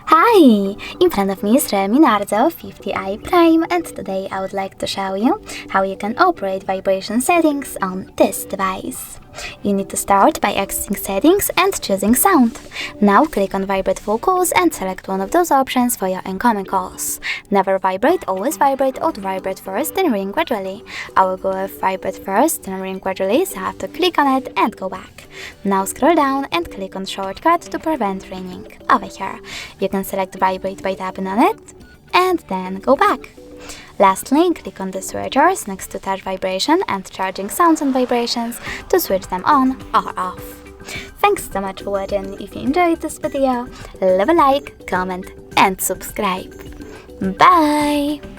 Hi! In front of me is Realme Narzo 50A Prime, and today I would like to show you how you can operate vibration settings on this device. You need to start by accessing settings and choosing sound. Now click on vibrate full calls and select one of those options for your incoming calls. Never vibrate, always vibrate, or to vibrate first then ring gradually. I will go with vibrate first then ring gradually, so I have to click on it and go back. Now scroll down and click on shortcut to prevent ringing. Over here, you can select vibrate by tapping on it and then go back. Lastly, click on the switchers next to touch vibration and charging sounds and vibrations to switch them on or off. Thanks so much for watching. If you enjoyed this video, leave a like, comment and subscribe. Bye!